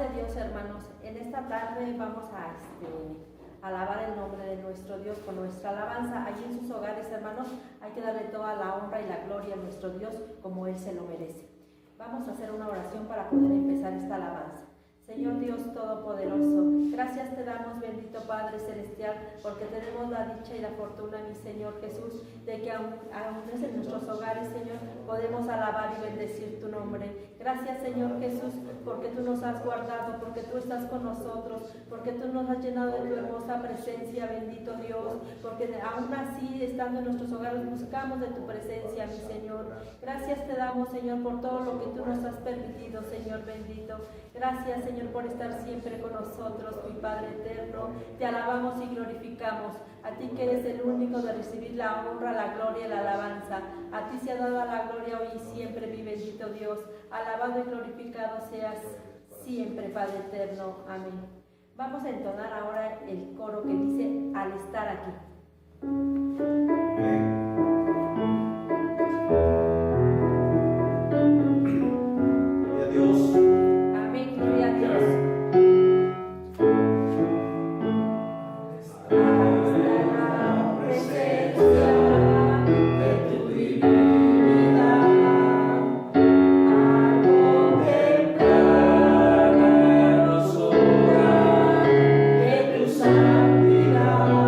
de Dios, hermanos, en esta tarde vamos a alabar el nombre de nuestro Dios con nuestra alabanza. Allí en sus hogares, hermanos, hay que darle toda la honra y la gloria a nuestro Dios como Él se lo merece. Vamos a hacer una oración para poder empezar esta alabanza. Señor Dios Todopoderoso, gracias te damos, bendito Padre Celestial, porque tenemos la dicha y la fortuna, mi Señor Jesús, de que aún en nuestros hogares, Señor, podemos alabar y bendecir tu nombre. Gracias, Señor Jesús, porque tú nos has guardado, porque tú estás con nosotros, porque tú nos has llenado de tu hermosa presencia, bendito Dios, porque aún así, estando en nuestros hogares, buscamos de tu presencia, mi Señor. Gracias te damos, Señor, por todo lo que tú nos has permitido, Señor bendito. Gracias, Señor, por estar siempre con nosotros, mi Padre eterno. Te alabamos y glorificamos. A ti que eres el único de recibir la honra, la gloria y la alabanza. A ti se ha dado la gloria hoy y siempre, mi bendito Dios. Alabado y glorificado seas siempre, Padre eterno. Amén. Vamos a entonar ahora el coro que dice, al estar aquí. Santidad.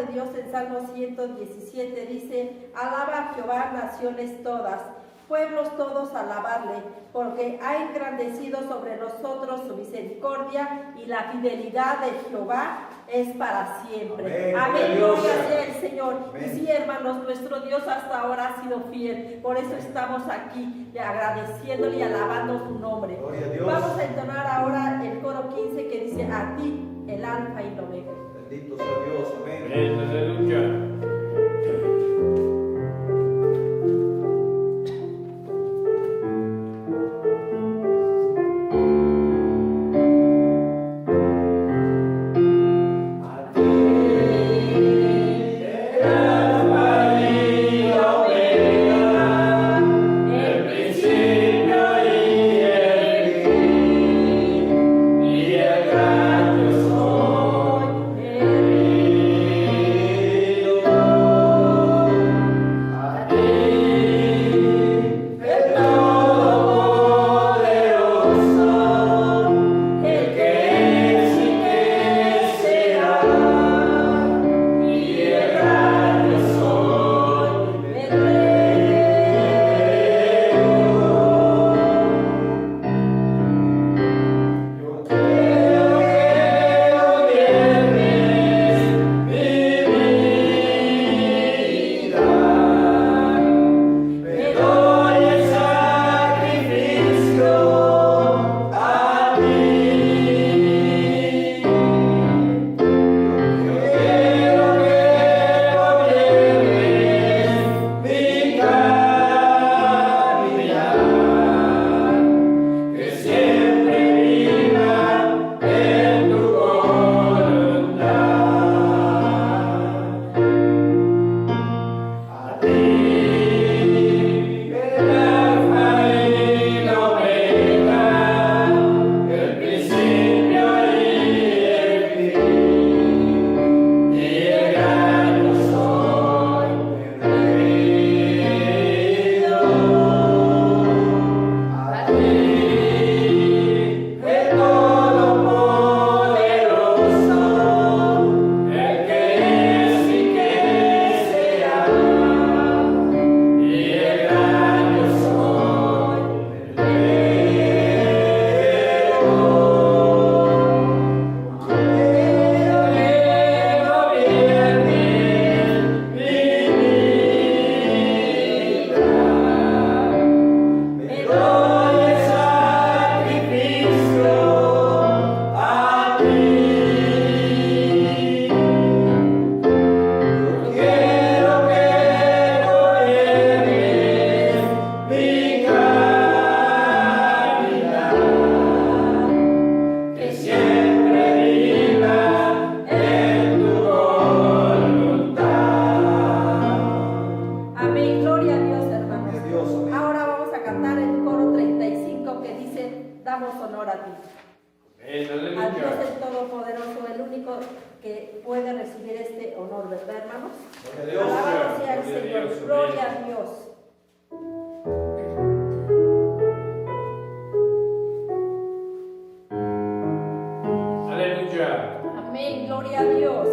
de Dios en Salmo 117 dice: alaba a Jehová naciones todas, pueblos todos alabarle, porque ha engrandecido sobre nosotros su misericordia y la fidelidad de Jehová es para siempre. Amén. Gloria sea el Señor. Amén. Y sí, hermanos, nuestro Dios hasta ahora ha sido fiel. Por eso estamos aquí agradeciéndole y alabando su nombre. Vamos a entonar ahora el coro 15 que dice: a ti el alfa y el omega. Bendito sea Dios. Amén. Amén. Aleluya. Que puede recibir este honor, ¿verdad, hermanos? Alabado sea el Señor, gloria a Dios. Aleluya. Amén, gloria a Dios.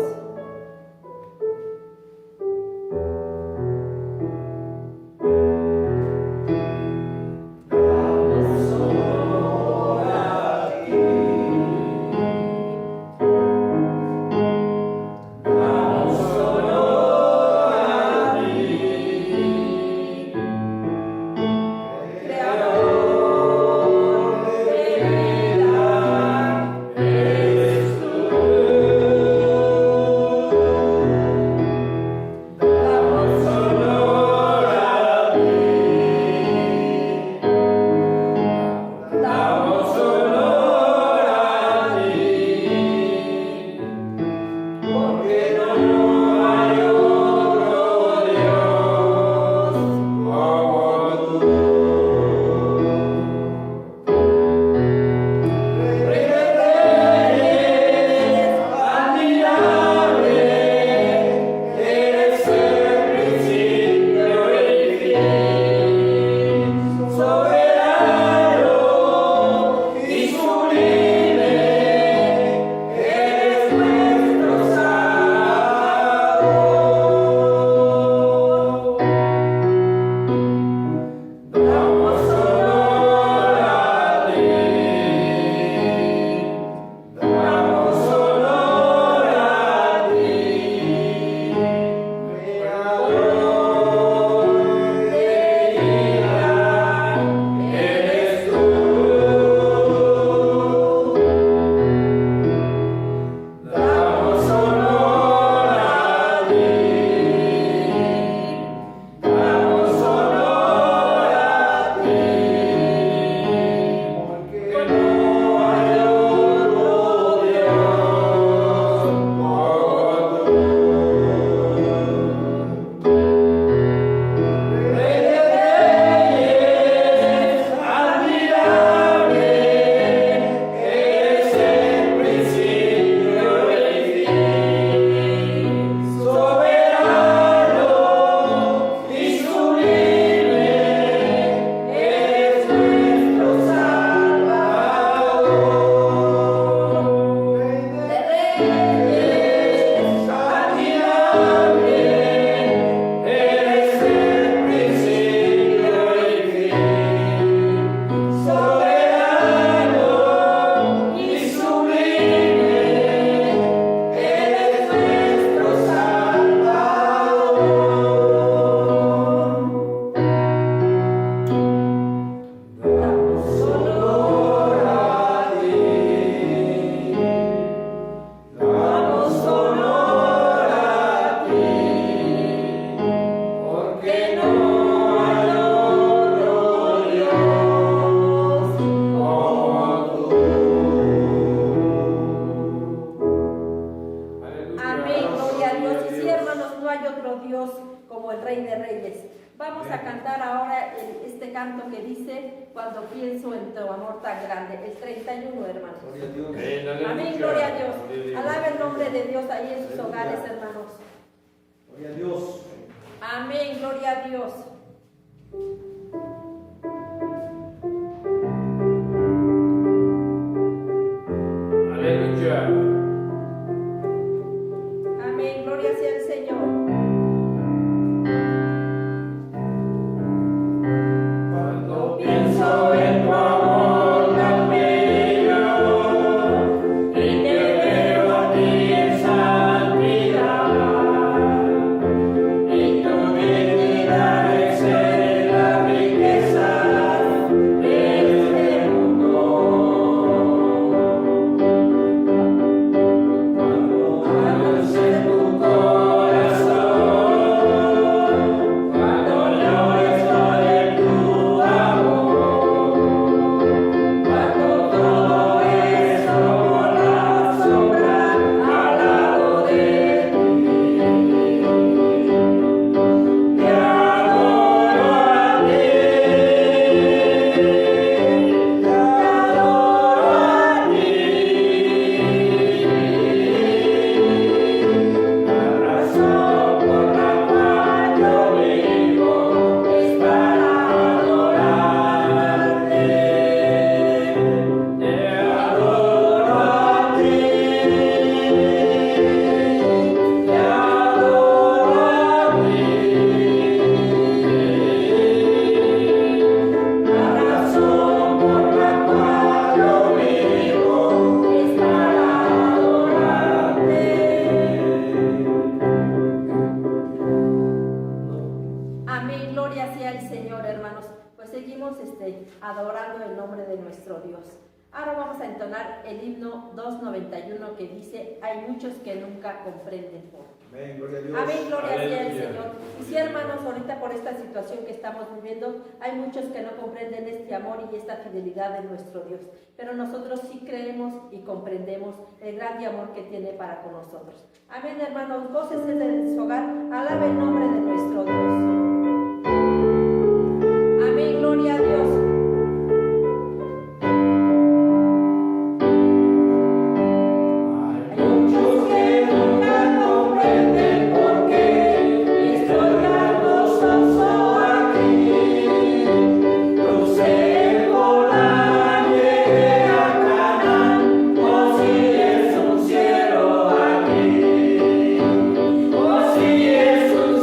hermanos, no hay otro Dios como el Rey de Reyes. Vamos a cantar ahora este canto que dice, cuando pienso en tu amor tan grande, el 31, hermanos. Gloria a Dios. Amén, gloria a Dios. Alabe el nombre de Dios ahí en sus hogares, hermanos. Gloria a Dios. Amén, gloria a Dios. Aleluya. Amén, gloria sea el Señor. Cuando pienso en tu amor tan bello y te veo a ti en santidad y tu dignidad excede la riqueza de este mundo. Cuando alces tu corazón, cuando llores por tu amor, cuando todo es como la sombra al lado de ti, te adoro a ti, te adoro a ti. La razón por la cual yo vivo es para adorarte. Te adoro a ti, te adoro a ti. La razón por la cual yo vivo es para adorarte. Amén, gloria sea el Señor, hermanos. Pues seguimos adorando el nombre de nuestro Dios. Ahora vamos a entonar el himno 291 que dice, hay muchos que nunca comprenden por qué. Amén. Gloria a Dios. Amén, gloria sea el Aleluya. Señor. Y sí, hermanos, ahorita por esta situación que estamos viviendo, hay muchos que no comprenden este amor y esta fidelidad de nuestro Dios. Pero nosotros sí creemos y comprendemos el grande amor que tiene para con nosotros. Amén, hermanos, gócese de su hogar, alabe el nombre de nuestro Dios. Amén, gloria a Dios. Hay muchos que nunca comprenden por qué estoy tan gozoso aquí. Crucé el Jordán, llegué a Canaán, oh si es un cielo aquí, oh si es un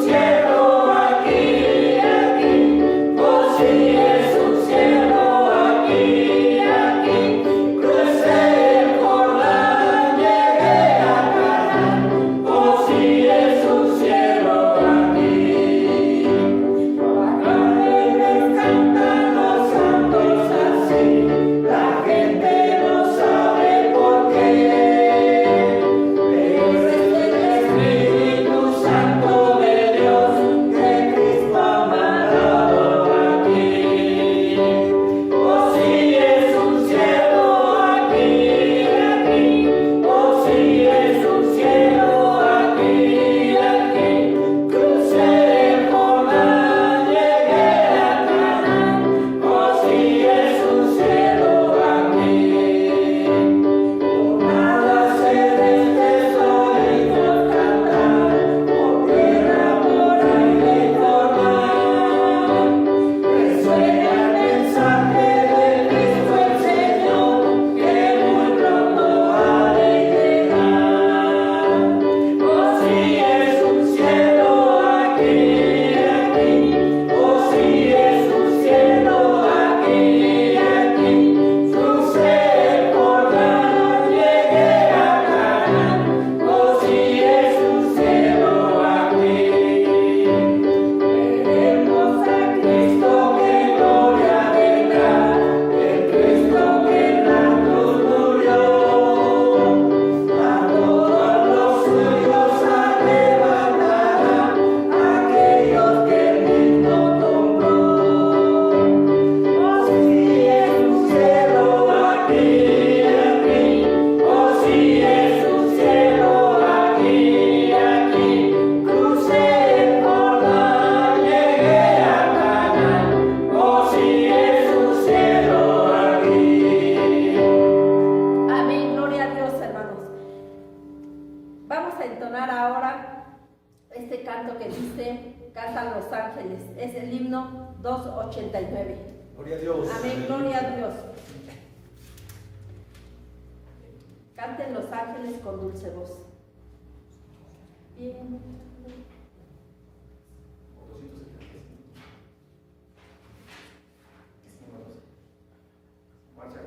canto que dice, cantan los ángeles. Es el himno 289. Gloria a Dios. Amén, gloria a Dios. Canten los ángeles con dulce voz. Bien.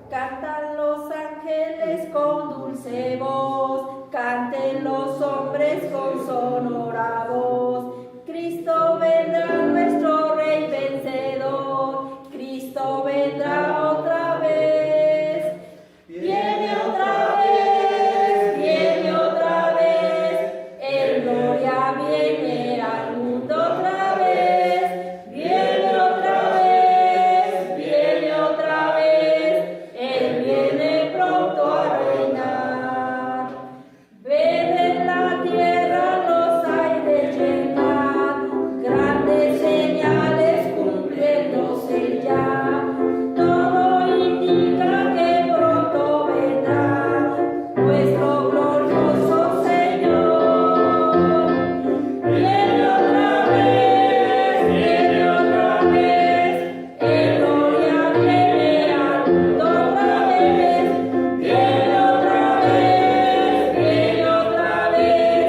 Cantan los ángeles con dulce voz, canten los hombres con sonora voz. Cristo vendrá, nuestro Rey vencedor, Cristo vendrá otra vez. Viene otra vez, viene otra vez, en gloria viene al mundo otra vez. Viene otra vez, viene otra vez, Él viene pronto a reinar. Ven en la tierra los aires llenar, grandes señales cumpliéndose ya. Todo indica que pronto vendrá nuestro glorioso Señor. Viene otra vez, en gloria viene al mundo otra vez. Viene otra vez,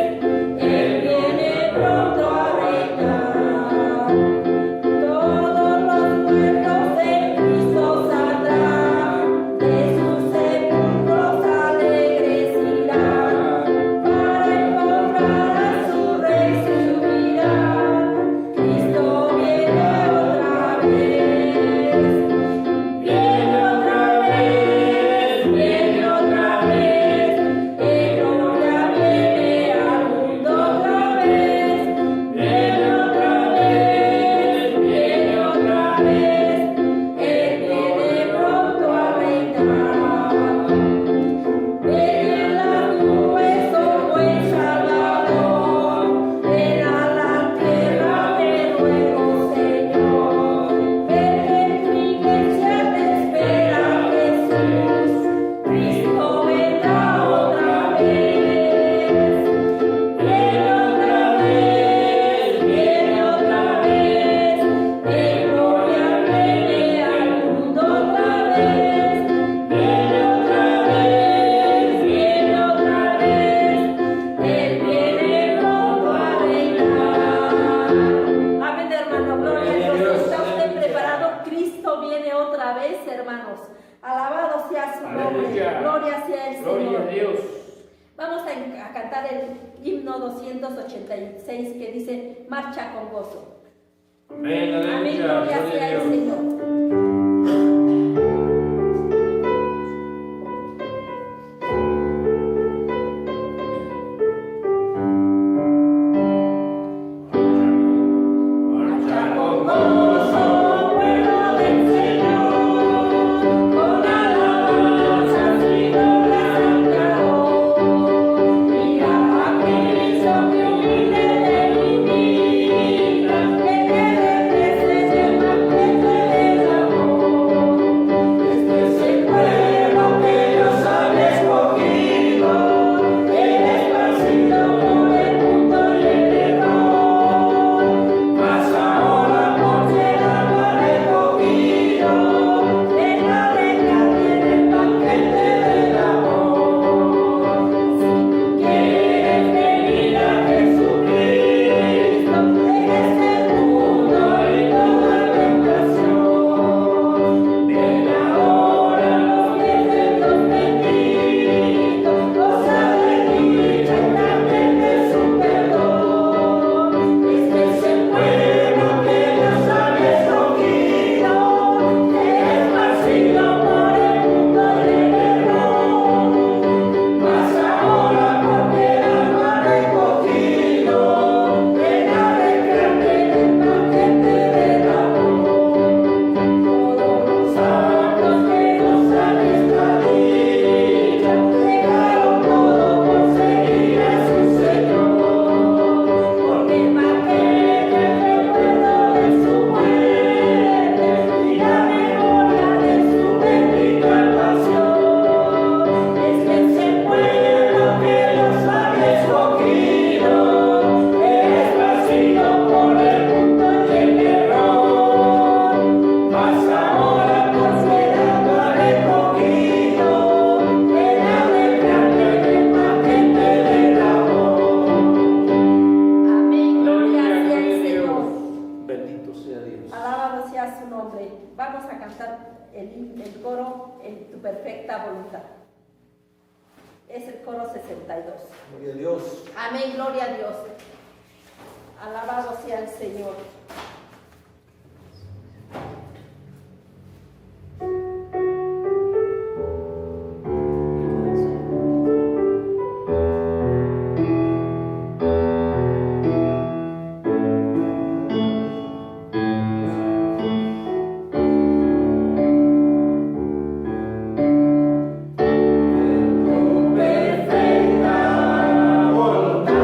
Él viene pronto a reinar. Todos los muertos en Cristo saldrán, de sus sepulcros alegres irán, para encontrar a su Rey subirán. Cristo viene otra vez. Viene otra vez, en gloria viene al mundo otra vez. Viene otra vez, Él viene pronto a reinar. Ven en las nubes, oh buen Salvador, ven a la tierra de nuevo, Señor. Ven que tu iglesia te espera, Jesús, Cristo vendrá otra vez. Viene otra vez, en gloria viene al mundo otra vez. Viene otra vez, Él viene pronto a reinar. Amén, hermano, gloria a Dios. ¿Está usted preparado? Cristo viene otra vez, hermanos. Alabado sea su nombre. Aleluya. Gloria sea el Gloria Señor. a Dios. Vamos a cantar el himno 286 que dice, marcha con gozo. Amén, Amén, aleluya. gloria Gloria sea a el Dios. Señor. Marcha con gozo, pueblo del Señor, con alabanzas y glorias al Creador. Mira a Cristo que humilde te invita, que te regreses del banquete de su nombre. Vamos a cantar el coro en tu perfecta voluntad. Es el coro 62. Gloria a Dios. Amén, gloria a Dios. Alabado sea el Señor. Perfecta voluntad.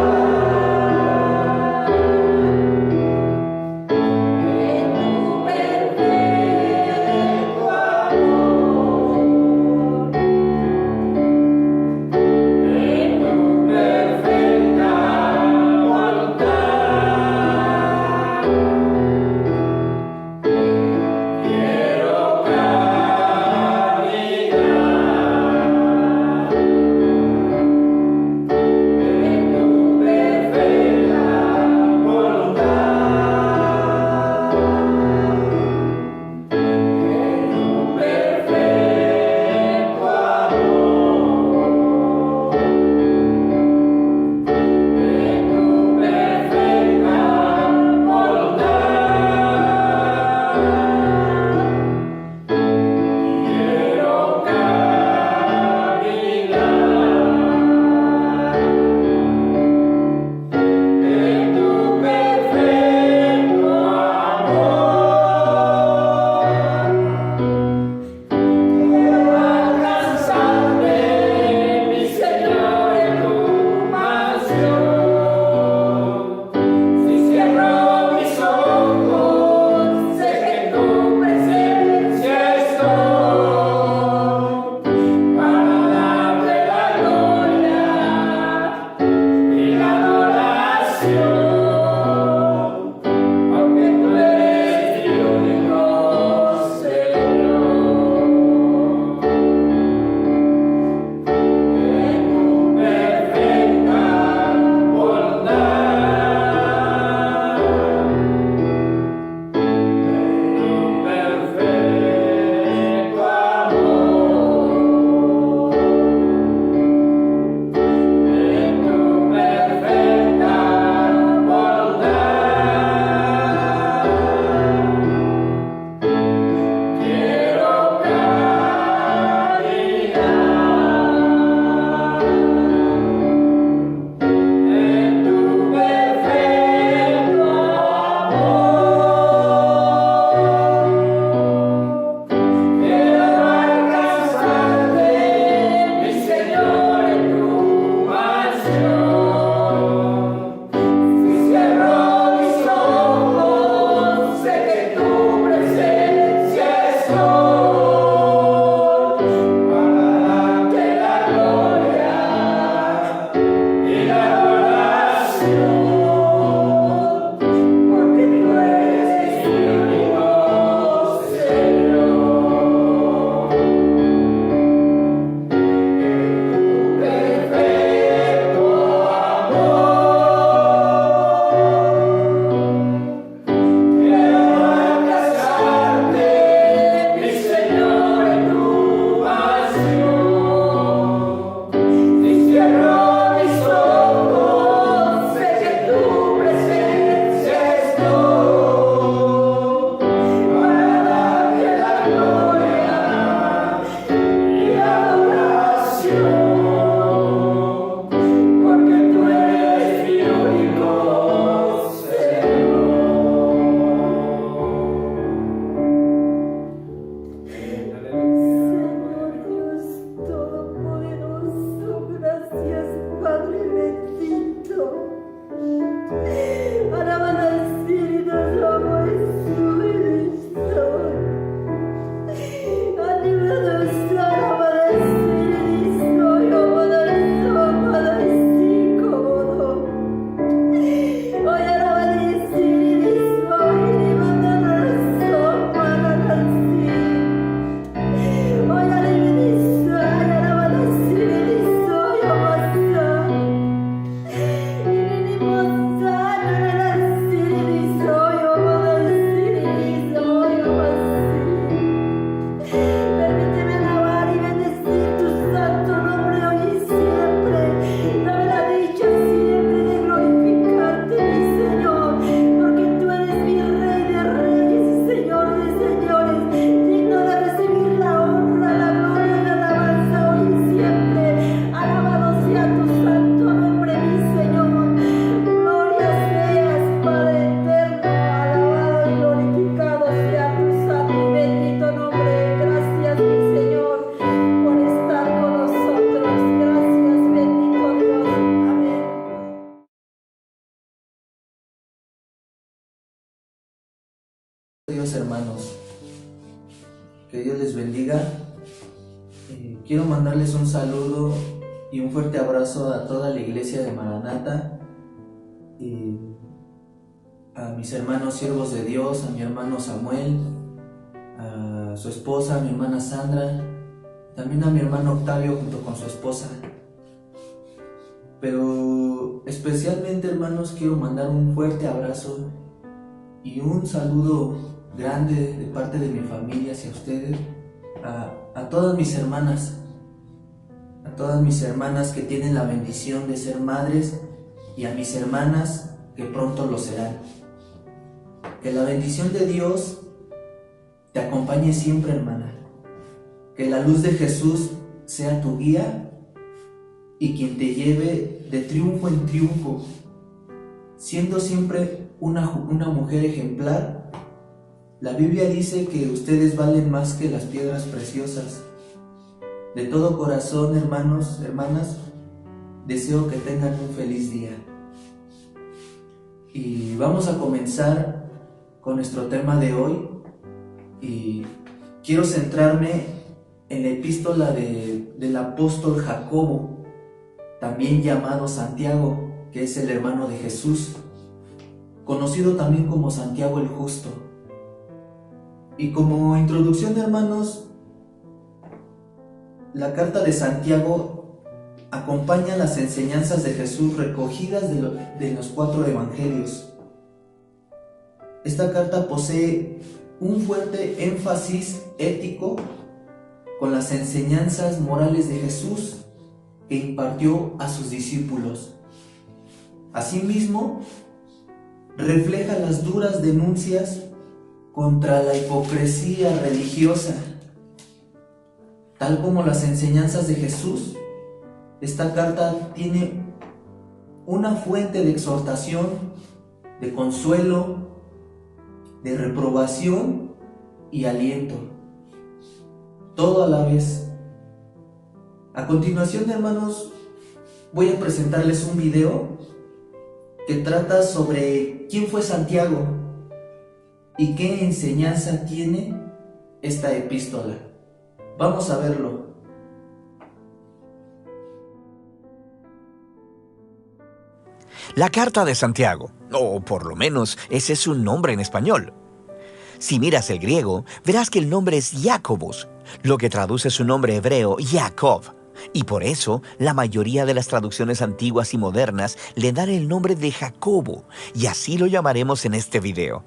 Dios, hermanos, que Dios les bendiga. Quiero mandarles un saludo y un fuerte abrazo a toda la iglesia de Maranata, a mis hermanos siervos de Dios, a mi hermano Samuel, a su esposa, a mi hermana Sandra, también a mi hermano Octavio junto con su esposa. Pero especialmente, hermanos, quiero mandar un fuerte abrazo y un saludo grande de parte de mi familia hacia ustedes, a todas mis hermanas que tienen la bendición de ser madres, y a mis hermanas que pronto lo serán. Que la bendición de Dios te acompañe siempre, hermana. Que la luz de Jesús sea tu guía y quien te lleve de triunfo en triunfo, siendo siempre una mujer ejemplar. La Biblia dice que ustedes valen más que las piedras preciosas. De todo corazón, hermanos, hermanas, deseo que tengan un feliz día. Y vamos a comenzar con nuestro tema de hoy. Y quiero centrarme en la epístola del apóstol Jacobo, también llamado Santiago, que es el hermano de Jesús, conocido también como Santiago el Justo. Y como introducción, hermanos, la carta de Santiago acompaña las enseñanzas de Jesús recogidas de los 4 evangelios. Esta carta posee un fuerte énfasis ético con las enseñanzas morales de Jesús que impartió a sus discípulos. Asimismo, refleja las duras denuncias contra la hipocresía religiosa. Tal como las enseñanzas de Jesús, esta carta tiene una fuente de exhortación, de consuelo, de reprobación y aliento, todo a la vez. A continuación, hermanos, voy a presentarles un video que trata sobre quién fue Santiago y qué enseñanza tiene esta epístola. Vamos a verlo. La carta de Santiago, o por lo menos ese es su nombre en español. Si miras el griego, verás que el nombre es Jacobos, lo que traduce su nombre hebreo Jacob, y por eso la mayoría de las traducciones antiguas y modernas le dan el nombre de Jacobo, y así lo llamaremos en este video.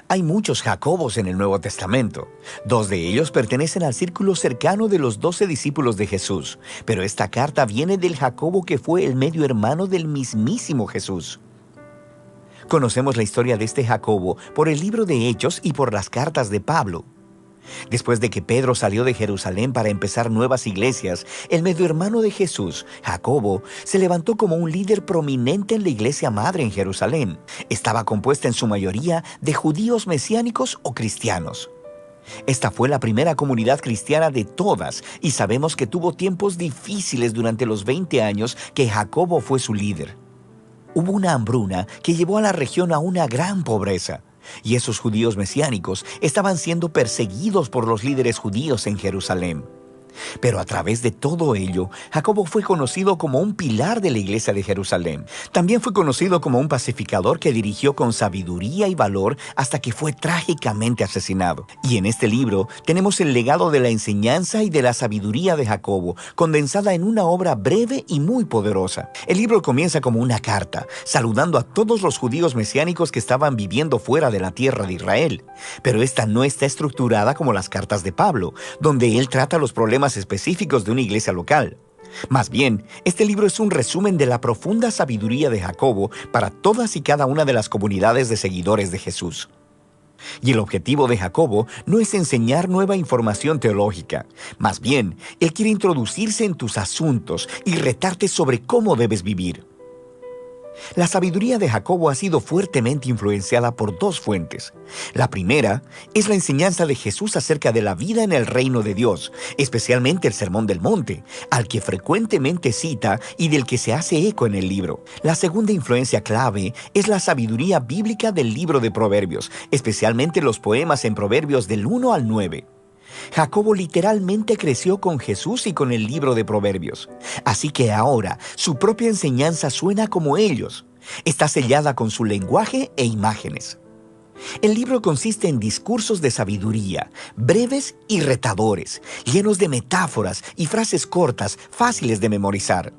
Hay muchos Jacobos en el Nuevo Testamento. 2 de ellos pertenecen al círculo cercano de los 12 discípulos de Jesús, pero esta carta viene del Jacobo que fue el medio hermano del mismísimo Jesús. Conocemos la historia de este Jacobo por el libro de Hechos y por las cartas de Pablo. Después de que Pedro salió de Jerusalén para empezar nuevas iglesias, el medio hermano de Jesús, Jacobo, se levantó como un líder prominente en la iglesia madre en Jerusalén. Estaba compuesta en su mayoría de judíos mesiánicos o cristianos. Esta fue la primera comunidad cristiana de todas y sabemos que tuvo tiempos difíciles durante los 20 años que Jacobo fue su líder. Hubo una hambruna que llevó a la región a una gran pobreza. Y esos judíos mesiánicos estaban siendo perseguidos por los líderes judíos en Jerusalén. Pero a través de todo ello, Jacobo fue conocido como un pilar de la iglesia de Jerusalén. También fue conocido como un pacificador que dirigió con sabiduría y valor hasta que fue trágicamente asesinado. Y en este libro tenemos el legado de la enseñanza y de la sabiduría de Jacobo, condensada en una obra breve y muy poderosa. El libro comienza como una carta, saludando a todos los judíos mesiánicos que estaban viviendo fuera de la tierra de Israel. Pero esta no está estructurada como las cartas de Pablo, donde él trata los problemas específicos de una iglesia local. Más bien, este libro es un resumen de la profunda sabiduría de Jacobo para todas y cada una de las comunidades de seguidores de Jesús. Y el objetivo de Jacobo no es enseñar nueva información teológica. Más bien, él quiere introducirse en tus asuntos y retarte sobre cómo debes vivir. La sabiduría de Jacobo ha sido fuertemente influenciada por dos fuentes. La primera es la enseñanza de Jesús acerca de la vida en el reino de Dios, especialmente el Sermón del Monte, al que frecuentemente cita y del que se hace eco en el libro. La segunda influencia clave es la sabiduría bíblica del libro de Proverbios, especialmente los poemas en Proverbios del 1 al 9. Jacobo literalmente creció con Jesús y con el libro de Proverbios. Así que ahora su propia enseñanza suena como ellos. Está sellada con su lenguaje e imágenes. El libro consiste en discursos de sabiduría, breves y retadores, llenos de metáforas y frases cortas, fáciles de memorizar.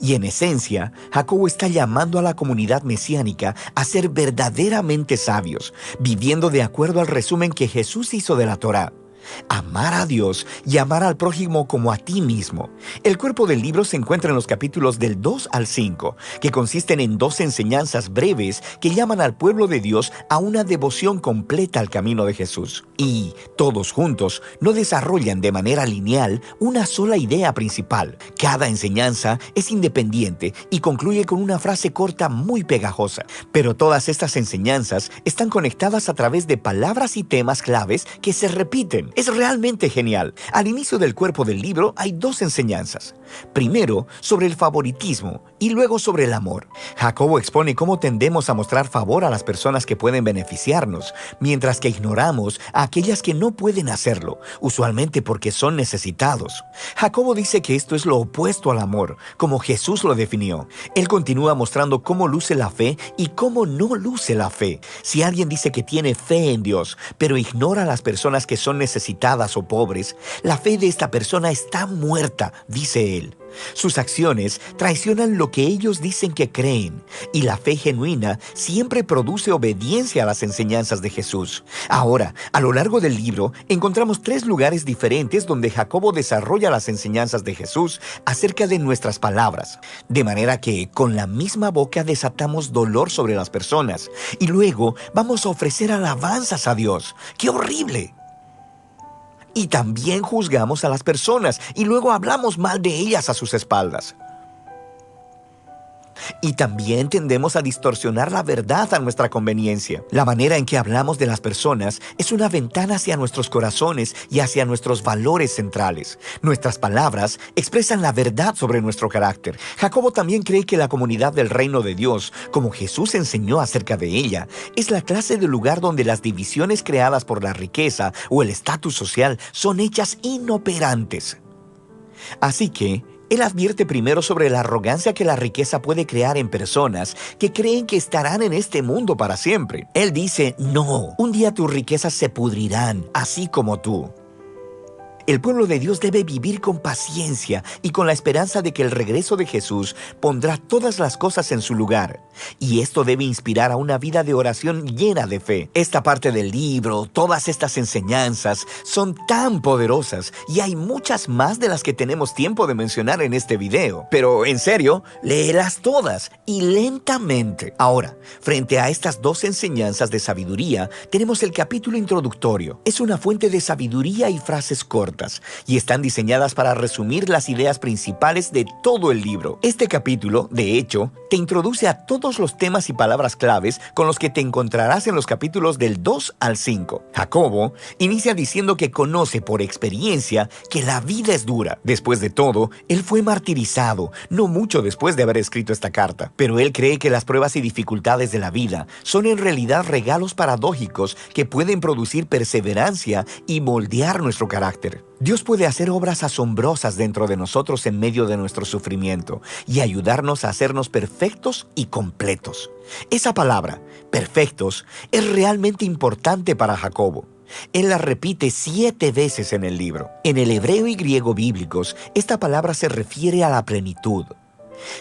Y en esencia, Jacobo está llamando a la comunidad mesiánica a ser verdaderamente sabios, viviendo de acuerdo al resumen que Jesús hizo de la Torá. Amar a Dios y amar al prójimo como a ti mismo. El cuerpo del libro se encuentra en los capítulos del 2 al 5, que consisten en 2 enseñanzas breves que llaman al pueblo de Dios a una devoción completa al camino de Jesús. Y, todos juntos, no desarrollan de manera lineal una sola idea principal. Cada enseñanza es independiente y concluye con una frase corta muy pegajosa. Pero todas estas enseñanzas están conectadas a través de palabras y temas claves que se repiten. Es realmente genial. Al inicio del cuerpo del libro hay 2 enseñanzas. Primero, sobre el favoritismo y luego sobre el amor. Jacobo expone cómo tendemos a mostrar favor a las personas que pueden beneficiarnos, mientras que ignoramos a aquellas que no pueden hacerlo, usualmente porque son necesitados. Jacobo dice que esto es lo opuesto al amor, como Jesús lo definió. Él continúa mostrando cómo luce la fe y cómo no luce la fe. Si alguien dice que tiene fe en Dios, pero ignora a las personas que son necesitadas o pobres, la fe de esta persona está muerta, dice él. Sus acciones traicionan lo que ellos dicen que creen, y la fe genuina siempre produce obediencia a las enseñanzas de Jesús. Ahora, a lo largo del libro, encontramos 3 lugares diferentes donde Jacobo desarrolla las enseñanzas de Jesús acerca de nuestras palabras, de manera que con la misma boca desatamos dolor sobre las personas, y luego vamos a ofrecer alabanzas a Dios. ¡Qué horrible! Y también juzgamos a las personas y luego hablamos mal de ellas a sus espaldas. Y también tendemos a distorsionar la verdad a nuestra conveniencia. La manera en que hablamos de las personas es una ventana hacia nuestros corazones y hacia nuestros valores centrales. Nuestras palabras expresan la verdad sobre nuestro carácter. Jacobo también cree que la comunidad del reino de Dios, como Jesús enseñó acerca de ella, es la clase de lugar donde las divisiones creadas por la riqueza o el estatus social son hechas inoperantes. Así que, él advierte primero sobre la arrogancia que la riqueza puede crear en personas que creen que estarán en este mundo para siempre. Él dice, no, un día tus riquezas se pudrirán, así como tú. El pueblo de Dios debe vivir con paciencia y con la esperanza de que el regreso de Jesús pondrá todas las cosas en su lugar. Y esto debe inspirar a una vida de oración llena de fe. Esta parte del libro, todas estas enseñanzas, son tan poderosas y hay muchas más de las que tenemos tiempo de mencionar en este video. Pero, en serio, léelas todas y lentamente. Ahora, frente a estas 2 enseñanzas de sabiduría, tenemos el capítulo introductorio. Es una fuente de sabiduría y frases cortas, y están diseñadas para resumir las ideas principales de todo el libro. Este capítulo, de hecho, te introduce a todos los temas y palabras claves con los que te encontrarás en los capítulos del 2 al 5. Jacobo inicia diciendo que conoce por experiencia que la vida es dura. Después de todo, él fue martirizado, no mucho después de haber escrito esta carta. Pero él cree que las pruebas y dificultades de la vida son en realidad regalos paradójicos que pueden producir perseverancia y moldear nuestro carácter. Dios puede hacer obras asombrosas dentro de nosotros en medio de nuestro sufrimiento y ayudarnos a hacernos perfectos y completos. Esa palabra, perfectos, es realmente importante para Jacobo. Él la repite 7 veces en el libro. En el hebreo y griego bíblicos, esta palabra se refiere a la plenitud.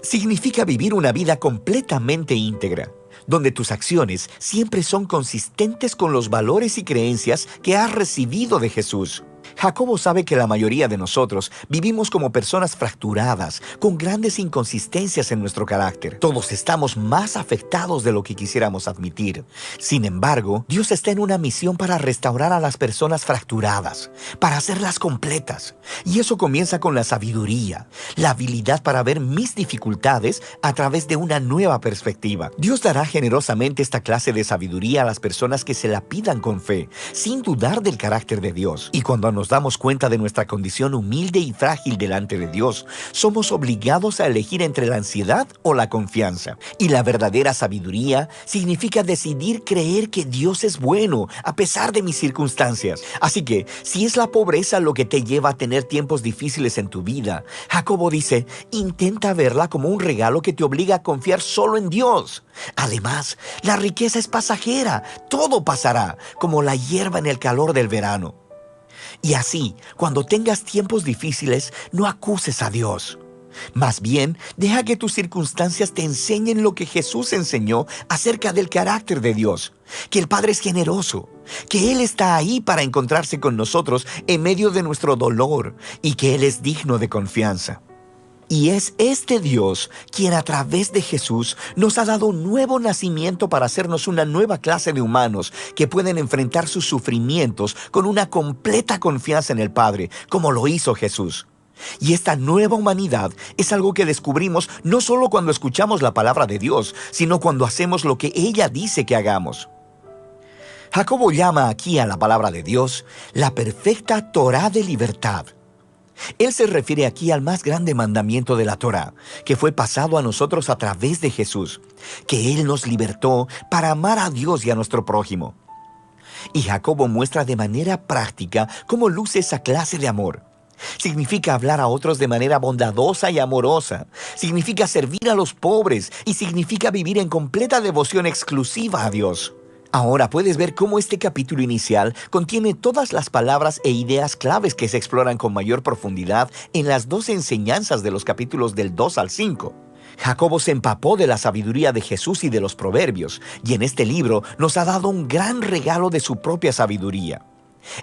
Significa vivir una vida completamente íntegra, donde tus acciones siempre son consistentes con los valores y creencias que has recibido de Jesús. Jacobo sabe que la mayoría de nosotros vivimos como personas fracturadas, con grandes inconsistencias en nuestro carácter. Todos estamos más afectados de lo que quisiéramos admitir. Sin embargo, Dios está en una misión para restaurar a las personas fracturadas, para hacerlas completas. Y eso comienza con la sabiduría, la habilidad para ver mis dificultades a través de una nueva perspectiva. Dios dará generosamente esta clase de sabiduría a las personas que se la pidan con fe, sin dudar del carácter de Dios. Y cuando nos damos cuenta de nuestra condición humilde y frágil delante de Dios, somos obligados a elegir entre la ansiedad o la confianza. Y la verdadera sabiduría significa decidir creer que Dios es bueno a pesar de mis circunstancias. Así que, si es la pobreza lo que te lleva a tener tiempos difíciles en tu vida, Jacobo dice, intenta verla como un regalo que te obliga a confiar solo en Dios. Además, la riqueza es pasajera, todo pasará, como la hierba en el calor del verano. Y así, cuando tengas tiempos difíciles, no acuses a Dios. Más bien, deja que tus circunstancias te enseñen lo que Jesús enseñó acerca del carácter de Dios, que el Padre es generoso, que Él está ahí para encontrarse con nosotros en medio de nuestro dolor y que Él es digno de confianza. Y es este Dios quien a través de Jesús nos ha dado un nuevo nacimiento para hacernos una nueva clase de humanos que pueden enfrentar sus sufrimientos con una completa confianza en el Padre, como lo hizo Jesús. Y esta nueva humanidad es algo que descubrimos no solo cuando escuchamos la palabra de Dios, sino cuando hacemos lo que ella dice que hagamos. Jacobo llama aquí a la palabra de Dios la perfecta Torá de libertad. Él se refiere aquí al más grande mandamiento de la Torá, que fue pasado a nosotros a través de Jesús, que Él nos libertó para amar a Dios y a nuestro prójimo. Y Jacobo muestra de manera práctica cómo luce esa clase de amor. Significa hablar a otros de manera bondadosa y amorosa. Significa servir a los pobres y significa vivir en completa devoción exclusiva a Dios. Ahora puedes ver cómo este capítulo inicial contiene todas las palabras e ideas claves que se exploran con mayor profundidad en las 12 enseñanzas de los capítulos del 2 al 5. Jacobo se empapó de la sabiduría de Jesús y de los proverbios, y en este libro nos ha dado un gran regalo de su propia sabiduría.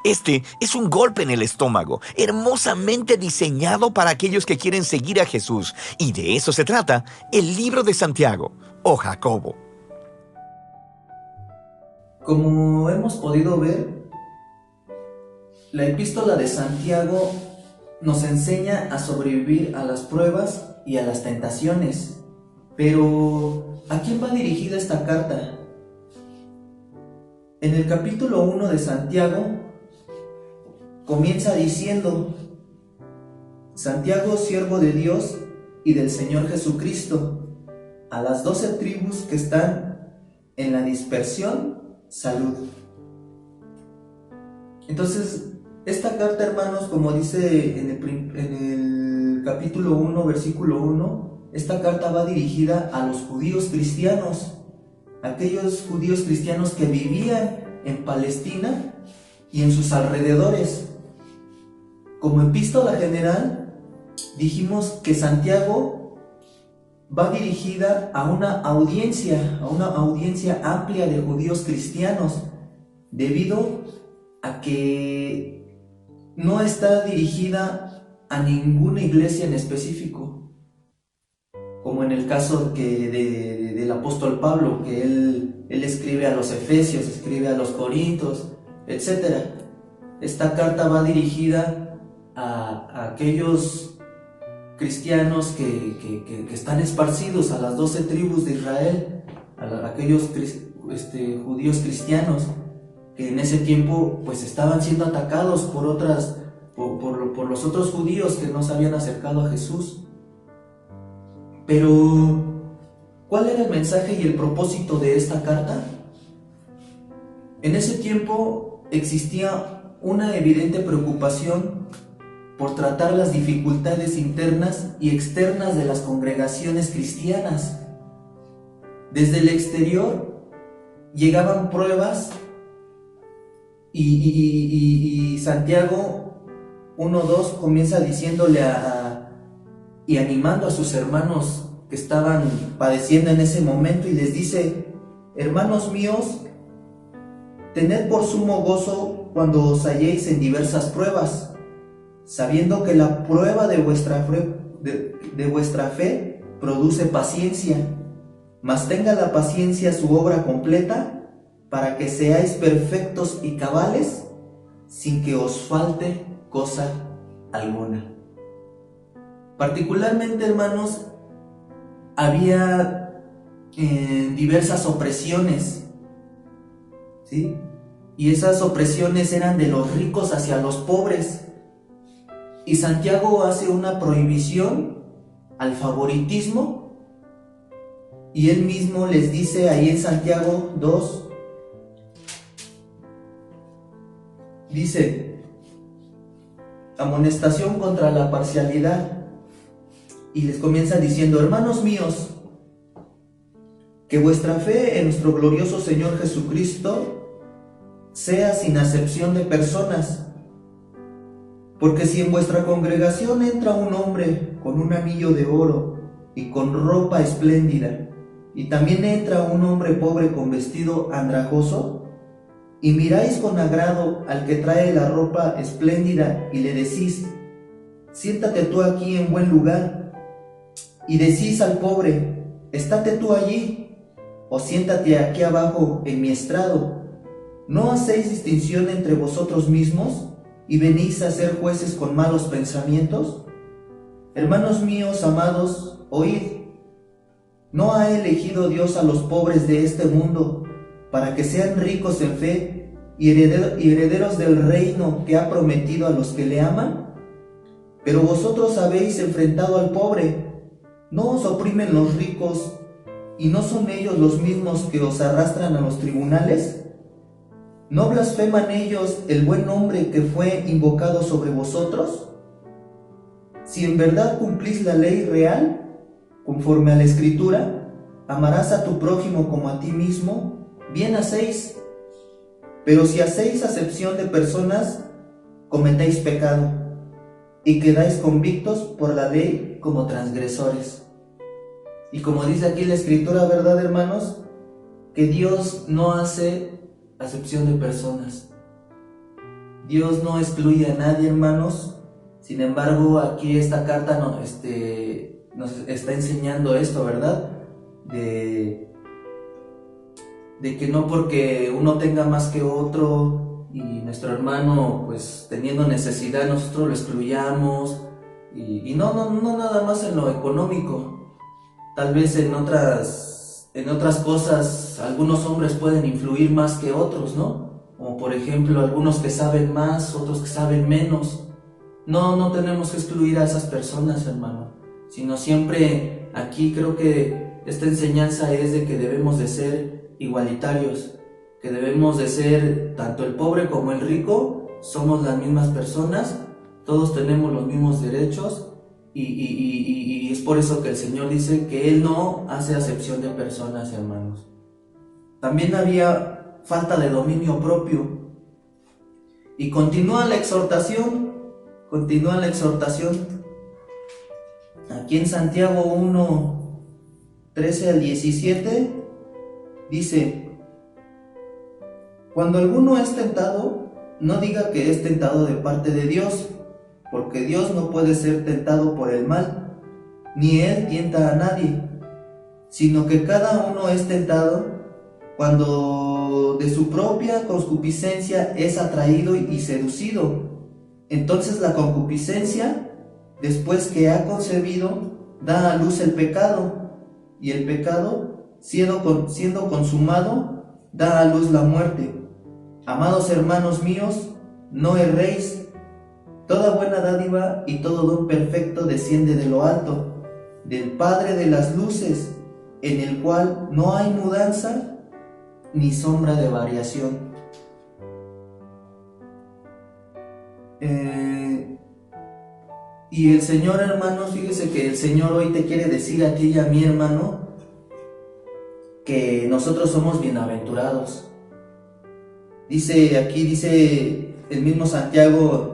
Este es un golpe en el estómago, hermosamente diseñado para aquellos que quieren seguir a Jesús, y de eso se trata el libro de Santiago, o Jacobo. Como hemos podido ver, la epístola de Santiago nos enseña a sobrevivir a las pruebas y a las tentaciones. Pero, ¿a quién va dirigida esta carta? En el capítulo 1 de Santiago comienza diciendo: Santiago, siervo de Dios y del Señor Jesucristo, a las 12 tribus que están en la dispersión, salud. Entonces, esta carta, hermanos, como dice en el capítulo 1, versículo 1, esta carta va dirigida a los judíos cristianos, aquellos judíos cristianos que vivían en Palestina y en sus alrededores. Como epístola general, dijimos que Santiago va dirigida a una audiencia amplia de judíos cristianos, debido a que no está dirigida a ninguna iglesia en específico, como en el caso del apóstol Pablo, que él escribe a los Efesios, escribe a los Corintios, etc. Esta carta va dirigida a aquellos cristianos que están esparcidos, a las 12 tribus de Israel, a aquellos judíos cristianos que en ese tiempo pues estaban siendo atacados por los otros judíos que no se habían acercado a Jesús. Pero, ¿cuál era el mensaje y el propósito de esta carta? En ese tiempo existía una evidente preocupación por tratar las dificultades internas y externas de las congregaciones cristianas. Desde el exterior llegaban pruebas y Santiago 1:2 comienza diciéndole y animando a sus hermanos que estaban padeciendo en ese momento, y les dice: hermanos míos, tened por sumo gozo cuando os halléis en diversas pruebas, sabiendo que la prueba de vuestra fe produce paciencia, mas tenga la paciencia su obra completa, para que seáis perfectos y cabales, sin que os falte cosa alguna. Particularmente, hermanos, había diversas opresiones, ¿sí? Y esas opresiones eran de los ricos hacia los pobres. Y Santiago hace una prohibición al favoritismo, y él mismo les dice ahí en Santiago 2, dice: amonestación contra la parcialidad, y les comienza diciendo: hermanos míos, que vuestra fe en nuestro glorioso Señor Jesucristo sea sin acepción de personas, porque si en vuestra congregación entra un hombre con un anillo de oro y con ropa espléndida, y también entra un hombre pobre con vestido andrajoso, y miráis con agrado al que trae la ropa espléndida y le decís: siéntate tú aquí en buen lugar, y decís al pobre: estate tú allí, o siéntate aquí abajo en mi estrado, ¿no hacéis distinción entre vosotros mismos y venís a ser jueces con malos pensamientos? Hermanos míos amados, oíd. ¿No ha elegido Dios a los pobres de este mundo para que sean ricos en fe y herederos del reino que ha prometido a los que le aman? Pero vosotros habéis enfrentado al pobre. ¿No os oprimen los ricos y no son ellos los mismos que os arrastran a los tribunales? ¿No blasfeman ellos el buen nombre que fue invocado sobre vosotros? Si en verdad cumplís la ley real, conforme a la Escritura, amarás a tu prójimo como a ti mismo, bien hacéis. Pero si hacéis acepción de personas, cometéis pecado, y quedáis convictos por la ley como transgresores. Y como dice aquí la Escritura, ¿verdad, hermanos? Que Dios no hace acepción de personas. Dios no excluye a nadie, hermanos. Sin embargo, aquí esta carta nos está enseñando esto, ¿verdad? De que no porque uno tenga más que otro y nuestro hermano, pues teniendo necesidad, nosotros lo excluyamos. Y no nada más en lo económico. Tal vez en otras cosas algunos hombres pueden influir más que otros, ¿no? Como por ejemplo algunos que saben más, otros que saben menos. No tenemos que excluir a esas personas, hermano, sino siempre aquí creo que esta enseñanza es de que debemos de ser igualitarios, que debemos de ser tanto el pobre como el rico, somos las mismas personas, todos tenemos los mismos derechos. Y es por eso que el Señor dice que Él no hace acepción de personas, hermanos. También había falta de dominio propio. Y continúa la exhortación. Aquí en Santiago 1, 13 al 17, dice: cuando alguno es tentado, no diga que es tentado de parte de Dios, porque Dios no puede ser tentado por el mal, ni Él tienta a nadie, sino que cada uno es tentado cuando de su propia concupiscencia es atraído y seducido. Entonces la concupiscencia, después que ha concebido, da a luz el pecado, y el pecado, siendo consumado, da a luz la muerte. Amados hermanos míos, no erréis. Toda buena dádiva y todo don perfecto desciende de lo alto, del Padre de las luces, en el cual no hay mudanza ni sombra de variación. Y el Señor, hermanos, fíjese que el Señor hoy te quiere decir a ti y a mi hermano que nosotros somos bienaventurados. Dice el mismo Santiago,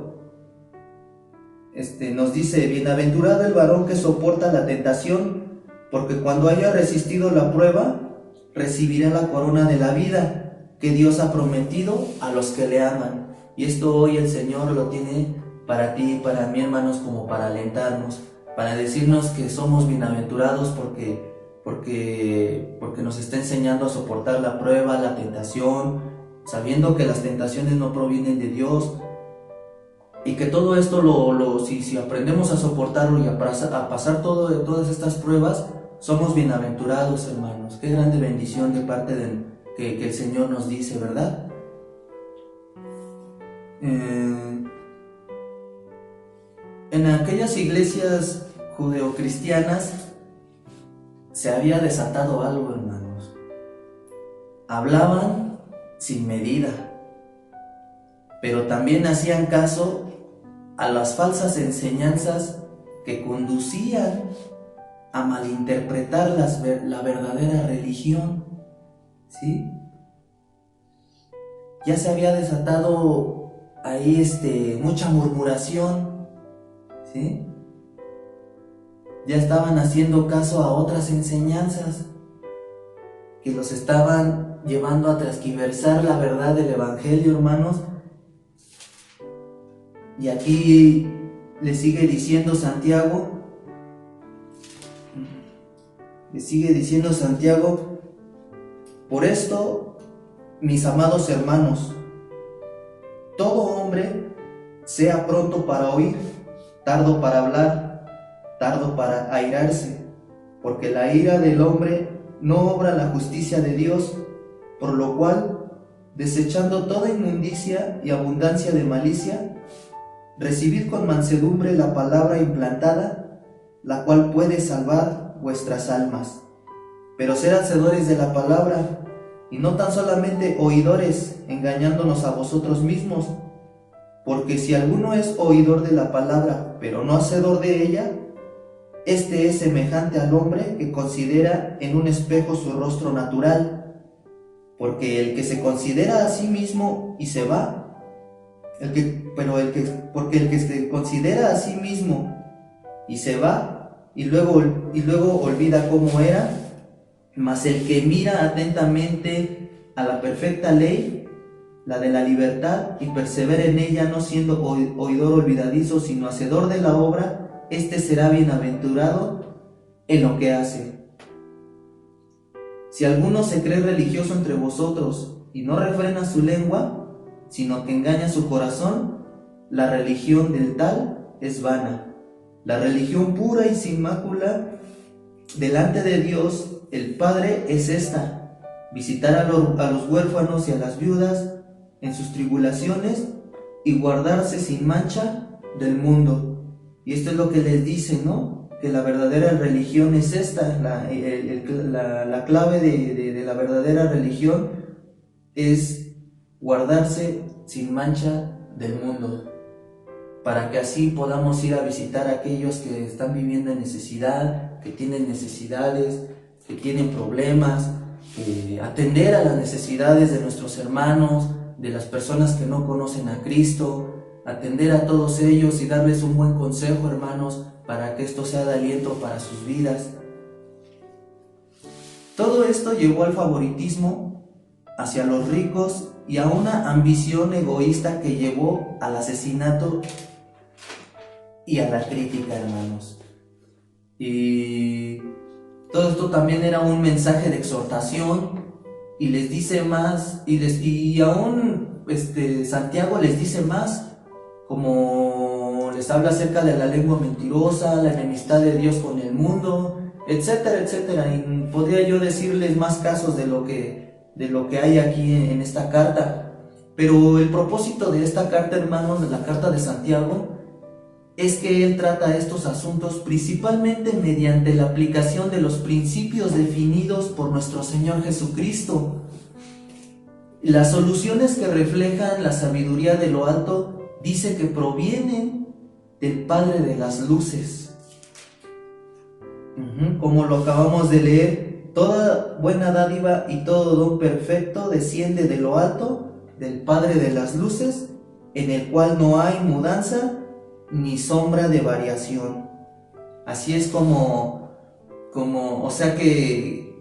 nos dice: bienaventurado el varón que soporta la tentación, porque cuando haya resistido la prueba, recibirá la corona de la vida que Dios ha prometido a los que le aman. Y esto hoy el Señor lo tiene para ti y para mí, hermanos, como para alentarnos, para decirnos que somos bienaventurados porque nos está enseñando a soportar la prueba, la tentación, sabiendo que las tentaciones no provienen de Dios, y que todo esto si aprendemos a soportarlo y a pasar todas estas pruebas, somos bienaventurados, hermanos. Qué grande bendición de parte que el Señor nos dice, ¿verdad? En aquellas iglesias judeocristianas se había desatado algo, hermanos. Hablaban sin medida, pero también hacían caso a las falsas enseñanzas que conducían a malinterpretar la verdadera religión, ¿sí? Ya se había desatado ahí mucha murmuración, ¿sí? Ya estaban haciendo caso a otras enseñanzas que los estaban llevando a transquiversar la verdad del Evangelio, hermanos. Y aquí le sigue diciendo Santiago, por esto, mis amados hermanos, todo hombre sea pronto para oír, tardo para hablar, tardo para airarse, porque la ira del hombre no obra la justicia de Dios, por lo cual, desechando toda inmundicia y abundancia de malicia, recibid con mansedumbre la palabra implantada, la cual puede salvar vuestras almas. Pero sed hacedores de la palabra, y no tan solamente oidores, engañándonos a vosotros mismos. Porque si alguno es oidor de la palabra, pero no hacedor de ella, este es semejante al hombre que considera en un espejo su rostro natural. Porque el que se considera a sí mismo y se va, porque el que se considera a sí mismo y se va, y luego olvida cómo era, mas el que mira atentamente a la perfecta ley, la de la libertad, y persevera en ella, no siendo oidor olvidadizo, sino hacedor de la obra, este será bienaventurado en lo que hace. Si alguno se cree religioso entre vosotros y no refrena su lengua, sino que engaña su corazón, la religión del tal es vana. La religión pura y sin mácula delante de Dios el Padre es esta: visitar a los huérfanos y a las viudas en sus tribulaciones y guardarse sin mancha del mundo. Y esto es lo que les dice, ¿no? Que la verdadera religión es esta. La clave de la verdadera religión es guardarse sin mancha del mundo, para que así podamos ir a visitar a aquellos que están viviendo en necesidad, que tienen necesidades, que tienen problemas, atender a las necesidades de nuestros hermanos, de las personas que no conocen a Cristo, atender a todos ellos y darles un buen consejo, hermanos, para que esto sea de aliento para sus vidas. Todo esto llevó al favoritismo hacia los ricos y a una ambición egoísta que llevó al asesinato y a la crítica, hermanos. Y todo esto también era un mensaje de exhortación, y les dice más, y aún Santiago les dice más, como les habla acerca de la lengua mentirosa, la enemistad de Dios con el mundo, etcétera, etcétera. Y podría yo decirles más casos de lo que hay aquí en esta carta. Pero el propósito de esta carta, hermanos, de la carta de Santiago, es que él trata estos asuntos principalmente mediante la aplicación de los principios definidos por nuestro Señor Jesucristo. Las soluciones que reflejan la sabiduría de lo alto dice que provienen del Padre de las luces. Como lo acabamos de leer, toda buena dádiva y todo don perfecto desciende de lo alto, del Padre de las luces, en el cual no hay mudanza ni sombra de variación. Así es como o sea que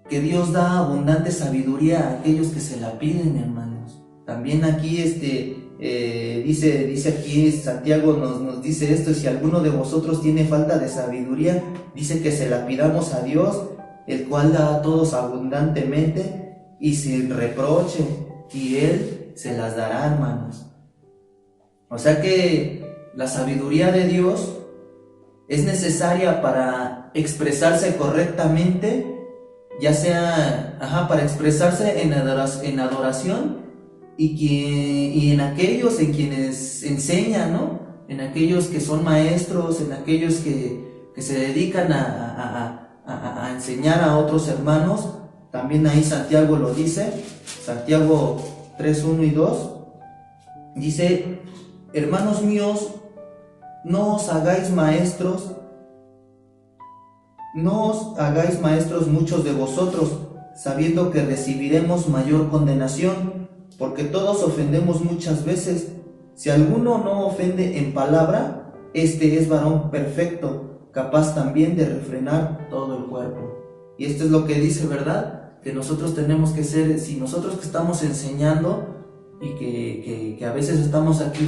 que Dios da abundante sabiduría a aquellos que se la piden, hermanos. También aquí dice aquí Santiago nos dice esto: si alguno de vosotros tiene falta de sabiduría, dice que se la pidamos a Dios, el cual da a todos abundantemente y sin reproche, y Él se las dará, hermanos. O sea que la sabiduría de Dios es necesaria para expresarse correctamente, ya sea para expresarse en adoración y en aquellos en quienes enseñan, ¿no? En aquellos que son maestros, en aquellos que se dedican a enseñar a otros hermanos. También ahí Santiago lo dice, Santiago 3:1 y 2, dice: hermanos míos, no os hagáis maestros muchos de vosotros, sabiendo que recibiremos mayor condenación, porque todos ofendemos muchas veces. Si alguno no ofende en palabra, este es varón perfecto, capaz también de refrenar todo el cuerpo. Y esto es lo que dice, ¿verdad? Que nosotros tenemos que ser, si nosotros que estamos enseñando y que a veces estamos aquí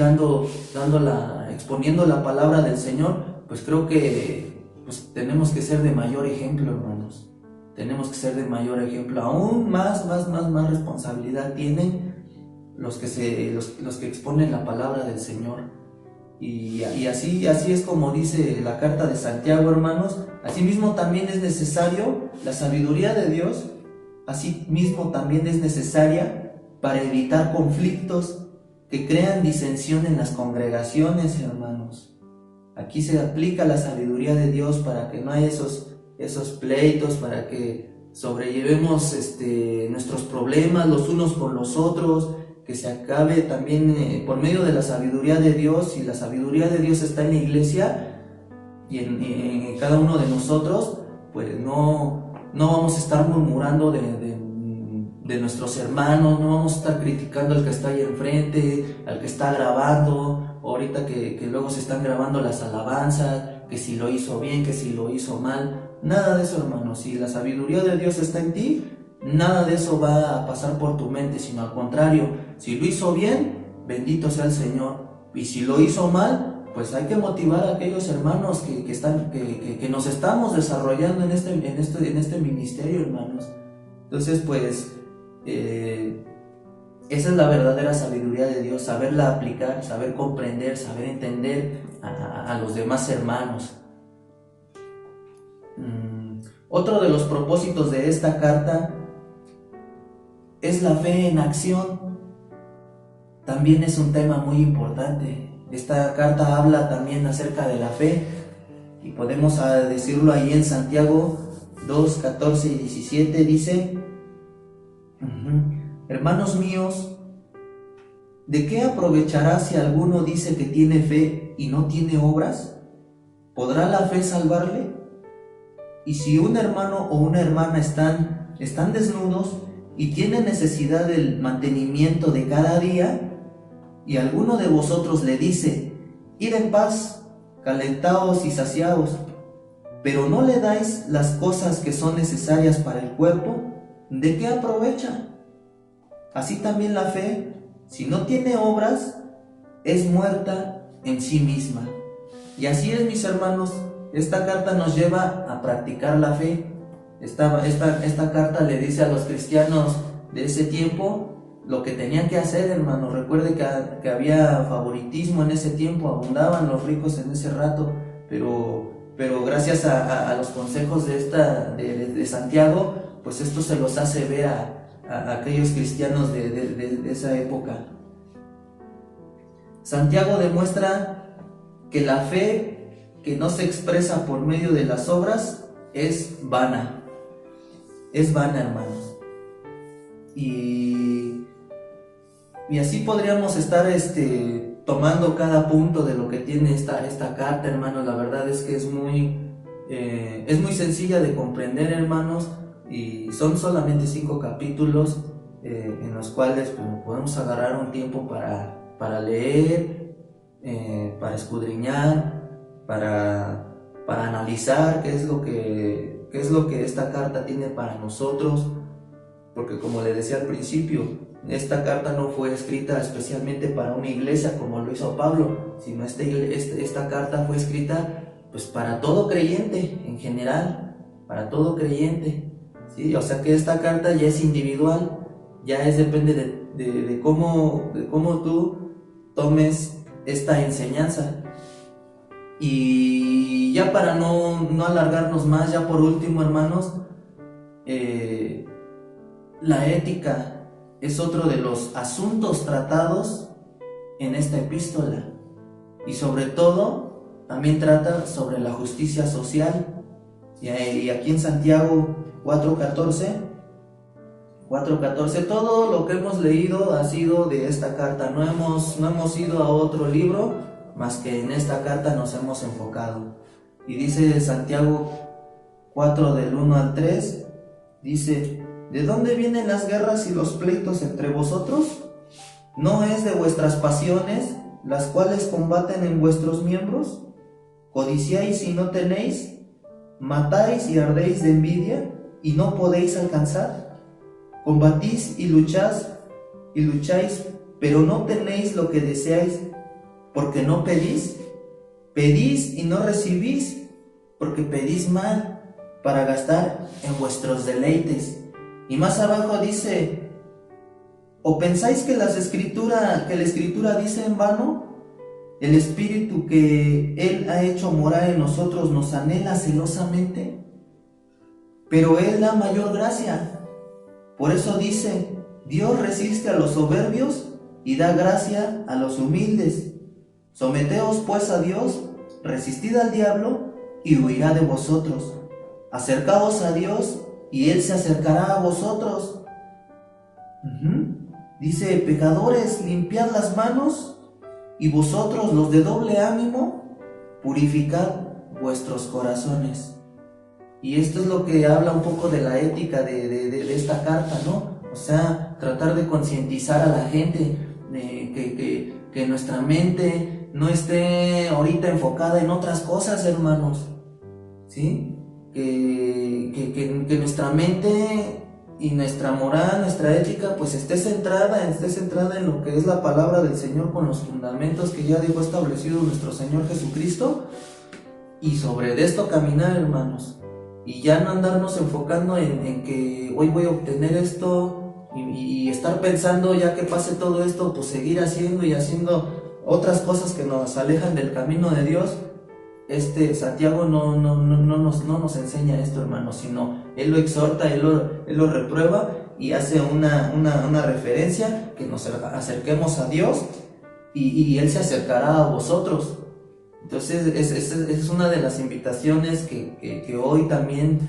exponiendo la palabra del Señor, pues creo que tenemos que ser de mayor ejemplo, hermanos. Tenemos que ser de mayor ejemplo. Aún más responsabilidad tienen los que exponen la palabra del Señor. Y así es como dice la carta de Santiago, hermanos. Asimismo también es necesario la sabiduría de Dios. Asimismo también es necesaria para evitar conflictos que crean disensión en las congregaciones, hermanos. Aquí se aplica la sabiduría de Dios para que no haya esos pleitos, para que sobrellevemos nuestros problemas los unos con los otros, que se acabe también por medio de la sabiduría de Dios. Si la sabiduría de Dios está en la iglesia y en cada uno de nosotros, pues no vamos a estar murmurando de nuestros hermanos, no vamos a estar criticando al que está ahí enfrente, al que está grabando, ahorita que luego se están grabando las alabanzas, que si lo hizo bien, que si lo hizo mal. Nada de eso, hermanos. Si la sabiduría de Dios está en ti, nada de eso va a pasar por tu mente, sino al contrario, si lo hizo bien, bendito sea el Señor, y si lo hizo mal, pues hay que motivar a aquellos hermanos que nos estamos desarrollando en este ministerio, hermanos. Entonces, pues esa es la verdadera sabiduría de Dios, saberla aplicar, saber comprender, saber entender a los demás hermanos. Otro de los propósitos de esta carta es la fe en acción. También es un tema muy importante. Esta carta habla también acerca de la fe, y podemos decirlo ahí en Santiago 2, 14 y 17, dice: hermanos míos, ¿de qué aprovechará si alguno dice que tiene fe y no tiene obras? ¿Podrá la fe salvarle? Y si un hermano o una hermana están desnudos y tienen necesidad del mantenimiento de cada día, y alguno de vosotros le dice: id en paz, calentaos y saciaos, pero no le dais las cosas que son necesarias para el cuerpo, ¿de qué aprovecha? Así también la fe, si no tiene obras, es muerta en sí misma. Y así es, mis hermanos, esta carta nos lleva a practicar la fe. Esta carta le dice a los cristianos de ese tiempo lo que tenían que hacer, hermanos. Recuerde que había favoritismo en ese tiempo, abundaban los ricos en ese rato, pero gracias a los consejos de Santiago, pues esto se los hace ver a aquellos cristianos de esa época. Santiago demuestra que la fe que no se expresa por medio de las obras es vana. Es vana, hermanos. Y así podríamos estar tomando cada punto de lo que tiene esta carta, hermanos. La verdad es que es muy sencilla de comprender, hermanos, y son solamente 5 capítulos en los cuales podemos agarrar un tiempo para leer, para escudriñar, para analizar qué es lo que qué es lo que esta carta tiene para nosotros, porque como le decía al principio, esta carta no fue escrita especialmente para una iglesia como lo hizo Pablo, sino esta carta fue escrita pues para todo creyente en general, para todo creyente, ¿sí? O sea que esta carta ya es individual, ya depende de cómo tú tomes esta enseñanza. Y ya para no alargarnos más, ya por último, hermanos, la ética es otro de los asuntos tratados en esta epístola, y sobre todo también trata sobre la justicia social. Y aquí en Santiago 4:14, todo lo que hemos leído ha sido de esta carta. No hemos ido a otro libro, más que en esta carta nos hemos enfocado. Y dice Santiago 4 del 1 al 3, dice: ¿de dónde vienen las guerras y los pleitos entre vosotros? ¿No es de vuestras pasiones, las cuales combaten en vuestros miembros? ¿Codiciáis y no tenéis? ¿Matáis y ardéis de envidia y no podéis alcanzar? ¿Combatís y lucháis, pero no tenéis lo que deseáis, porque no pedís? ¿Pedís y no recibís, porque pedís mal, para gastar en vuestros deleites? Y más abajo dice: ¿o pensáis que la escritura dice en vano? El Espíritu que Él ha hecho morar en nosotros nos anhela celosamente, pero Él da mayor gracia. Por eso dice: Dios resiste a los soberbios y da gracia a los humildes. Someteos pues a Dios, resistid al diablo y huirá de vosotros. Acercaos a Dios y Él se acercará a vosotros. Dice: pecadores, limpiad las manos, y vosotros, los de doble ánimo, purificad vuestros corazones. Y esto es lo que habla un poco de la ética de esta carta, ¿no? O sea, tratar de concientizar a la gente de que nuestra mente no esté ahorita enfocada en otras cosas, hermanos, ¿sí? Que nuestra mente y nuestra moral, nuestra ética, pues esté centrada en lo que es la palabra del Señor, con los fundamentos que ya dejó establecido nuestro Señor Jesucristo, y sobre esto caminar, hermanos, y ya no andarnos enfocando en que hoy voy a obtener esto y estar pensando, ya que pase todo esto, pues seguir haciendo otras cosas que nos alejan del camino de Dios. Santiago no nos enseña esto, hermanos, sino él lo exhorta, él lo reprueba y hace una referencia, que nos acerquemos a Dios y Él se acercará a vosotros. Entonces es una de las invitaciones que hoy también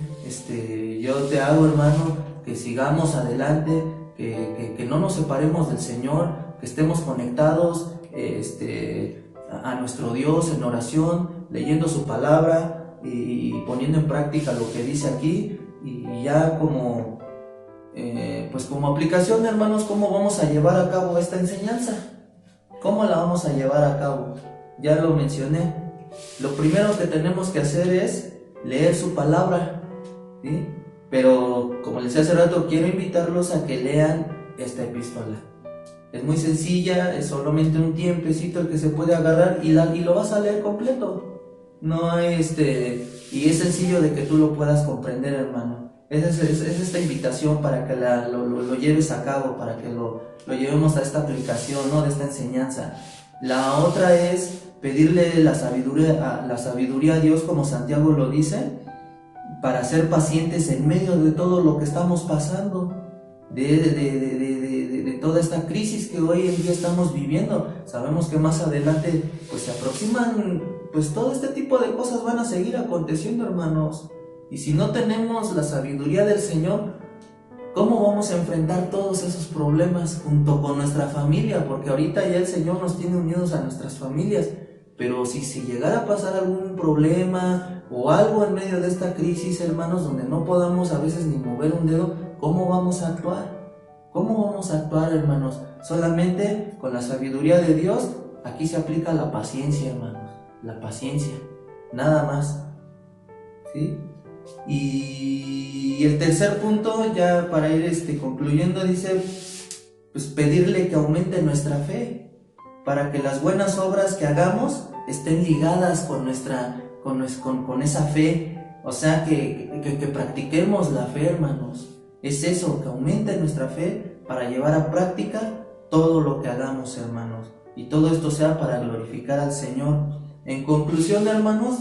yo te hago, hermano, que sigamos adelante, que no nos separemos del Señor, que estemos conectados a nuestro Dios en oración, leyendo su palabra y poniendo en práctica lo que dice aquí. Y ya como aplicación, hermanos, ¿cómo vamos a llevar a cabo esta enseñanza? ¿Cómo la vamos a llevar a cabo? Ya lo mencioné. Lo primero que tenemos que hacer es leer su palabra, ¿sí? Pero como les decía hace rato, quiero invitarlos a que lean esta epístola. Es muy sencilla, es solamente un tiempecito el que se puede agarrar y lo vas a leer completo. No hay y es sencillo de que tú lo puedas comprender, hermano. Es esta invitación para que lo lleves a cabo, para que lo llevemos a esta aplicación, ¿no?, de esta enseñanza. La otra es pedirle la sabiduría a Dios, como Santiago lo dice, para ser pacientes en medio de todo lo que estamos pasando, de toda esta crisis que hoy en día estamos viviendo. Sabemos que más adelante pues se aproximan, pues todo este tipo de cosas van a seguir aconteciendo, hermanos. Y si no tenemos la sabiduría del Señor, ¿cómo vamos a enfrentar todos esos problemas junto con nuestra familia? Porque ahorita ya el Señor nos tiene unidos a nuestras familias, pero si llegara a pasar algún problema o algo en medio de esta crisis, hermanos, donde no podamos a veces ni mover un dedo, ¿cómo vamos a actuar? ¿Cómo vamos a actuar, hermanos? Solamente con la sabiduría de Dios. Aquí se aplica la paciencia, hermanos, la paciencia, nada más, ¿sí? Y el tercer punto, ya para ir concluyendo, dice, pues pedirle que aumente nuestra fe, para que las buenas obras que hagamos estén ligadas con esa fe, o sea, que practiquemos la fe, hermanos. Es eso, que aumente nuestra fe para llevar a práctica todo lo que hagamos, hermanos, y todo esto sea para glorificar al Señor. En conclusión, hermanos,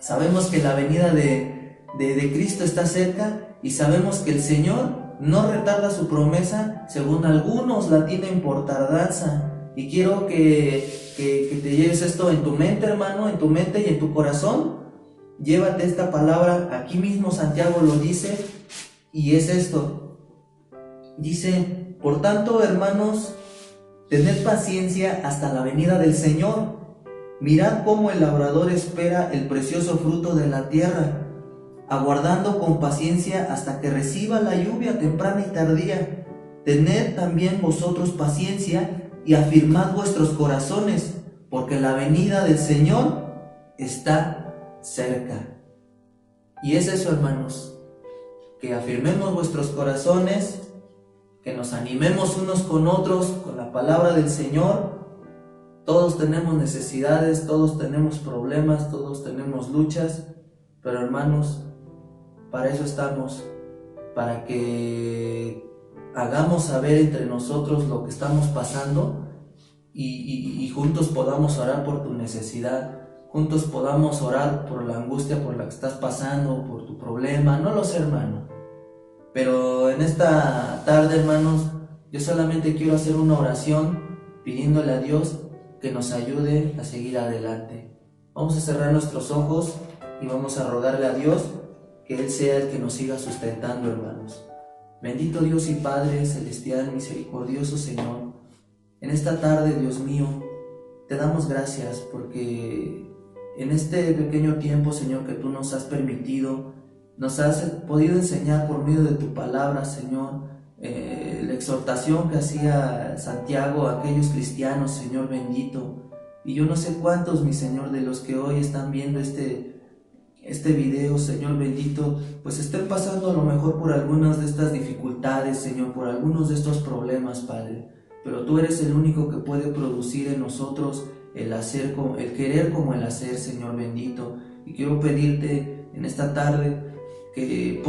sabemos que la venida de Cristo está cerca, y sabemos que el Señor no retarda su promesa, según algunos la tienen por tardanza. Y quiero que te lleves esto en tu mente, hermano, en tu mente y en tu corazón. Llévate esta palabra, aquí mismo Santiago lo dice, y es esto. Dice, por tanto, hermanos, tened paciencia hasta la venida del Señor. Mirad cómo el labrador espera el precioso fruto de la tierra, aguardando con paciencia hasta que reciba la lluvia temprana y tardía. Tened también vosotros paciencia y afirmad vuestros corazones, porque la venida del Señor está cerca. Y es eso, hermanos, que afirmemos vuestros corazones, que nos animemos unos con otros con la palabra del Señor. Todos tenemos necesidades, todos tenemos problemas, todos tenemos luchas, pero hermanos, para eso estamos, para que hagamos saber entre nosotros lo que estamos pasando y juntos podamos orar por tu necesidad, juntos podamos orar por la angustia por la que estás pasando, por tu problema, no lo sé, hermano. Pero en esta tarde, hermanos, yo solamente quiero hacer una oración pidiéndole a Dios que nos ayude a seguir adelante. Vamos a cerrar nuestros ojos y vamos a rogarle a Dios que Él sea el que nos siga sustentando, hermanos. Bendito Dios y Padre celestial, misericordioso Señor, en esta tarde, Dios mío, te damos gracias porque en este pequeño tiempo, Señor, que tú nos has permitido, nos has podido enseñar por medio de tu palabra, Señor, la exhortación que hacía Santiago a aquellos cristianos, Señor bendito. Y yo no sé cuántos, mi Señor, de los que hoy están viendo este video, Señor bendito, pues estén pasando a lo mejor por algunas de estas dificultades, Señor, por algunos de estos problemas, Padre. Pero tú eres el único que puede producir en nosotros el querer como el hacer, Señor bendito. Y quiero pedirte en esta tarde que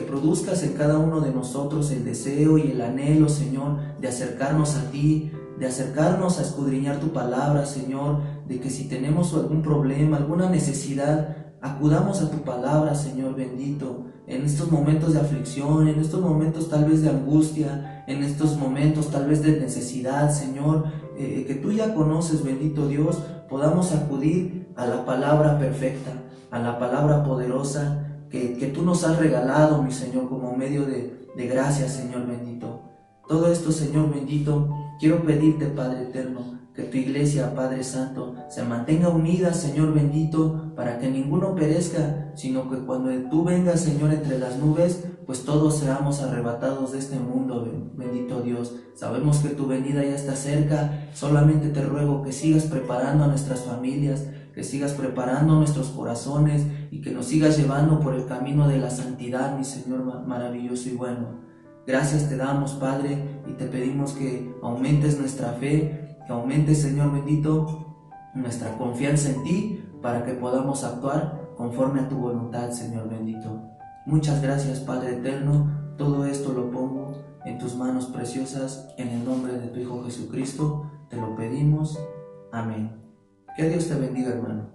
produzcas en cada uno de nosotros el deseo y el anhelo, Señor, de acercarnos a ti, de acercarnos a escudriñar tu palabra, Señor, de que si tenemos algún problema, alguna necesidad, acudamos a tu palabra, Señor bendito, en estos momentos de aflicción, en estos momentos tal vez de angustia, en estos momentos tal vez de necesidad, Señor, que tú ya conoces, bendito Dios, podamos acudir a la palabra perfecta, a la palabra poderosa que tú nos has regalado, mi Señor, como medio de gracia, Señor bendito. Todo esto, Señor bendito, quiero pedirte, Padre eterno, que tu iglesia, Padre Santo, se mantenga unida, Señor bendito, para que ninguno perezca, sino que cuando tú vengas, Señor, entre las nubes, pues todos seamos arrebatados de este mundo, bendito Dios. Sabemos que tu venida ya está cerca, solamente te ruego que sigas preparando a nuestras familias, que sigas preparando nuestros corazones y que nos sigas llevando por el camino de la santidad, mi Señor maravilloso y bueno. Gracias te damos, Padre, y te pedimos que aumentes nuestra fe, que aumentes, Señor bendito, nuestra confianza en ti, para que podamos actuar conforme a tu voluntad, Señor bendito. Muchas gracias, Padre eterno. Todo esto lo pongo en tus manos preciosas, en el nombre de tu Hijo Jesucristo, te lo pedimos. Amén. Que Dios te bendiga, hermano.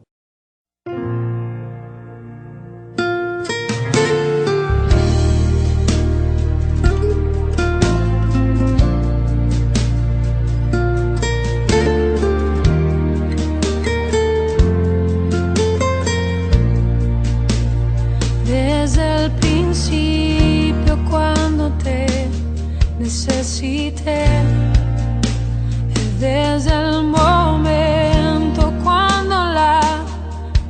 Desde el principio, cuando te necesité, desde el momento cuando la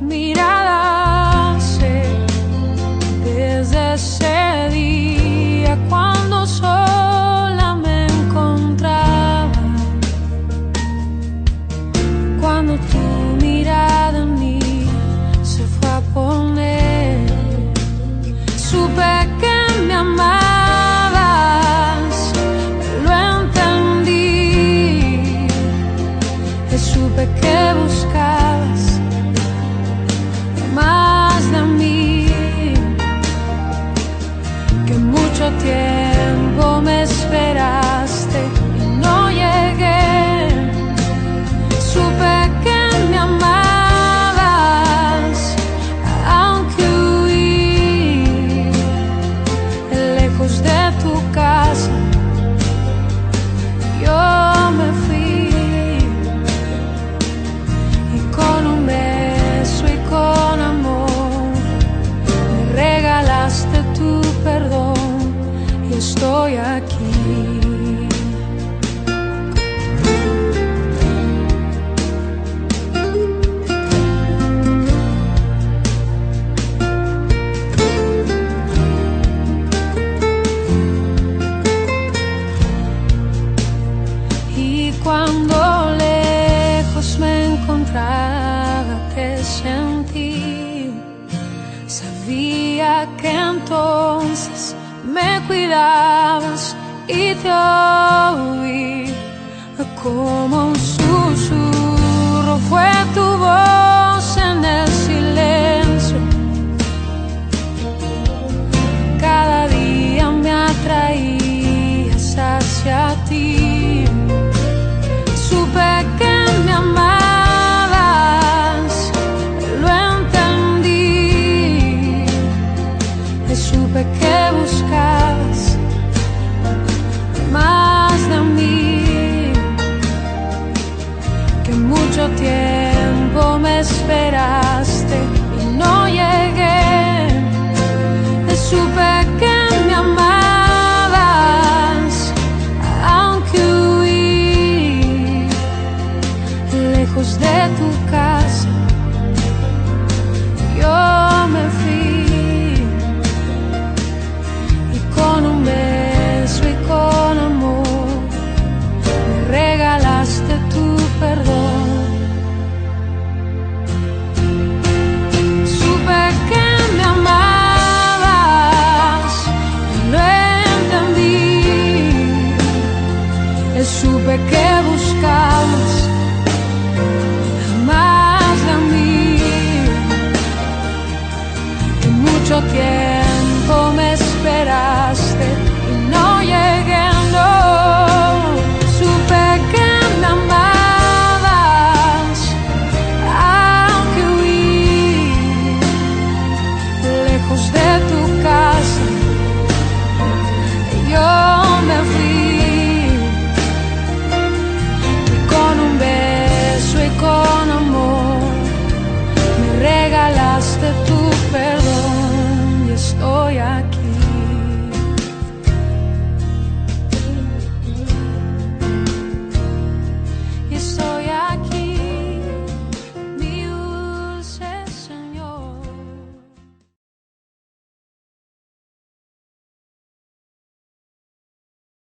mirada se, desde ese día cuando sola me encontraba, cuando tu mirada en mí se fue a poner, cuando lejos me encontraba te sentí. Sabía que entonces me cuidabas y te oí. Como un susurro fue tu voz en el silencio. Cada día me atraías hacia ti. Supe que me amabas, lo entendí. Supe que buscabas más de mí, que mucho tiempo me esperaste y no llegué. Supe que me amabas, aunque huí lejos de tu casa. Yo me fui y con un beso y con amor me regalaste tu perdón. Supe que me amabas, lo entendí. Supe que buscabas más de mí, que mucho tiempo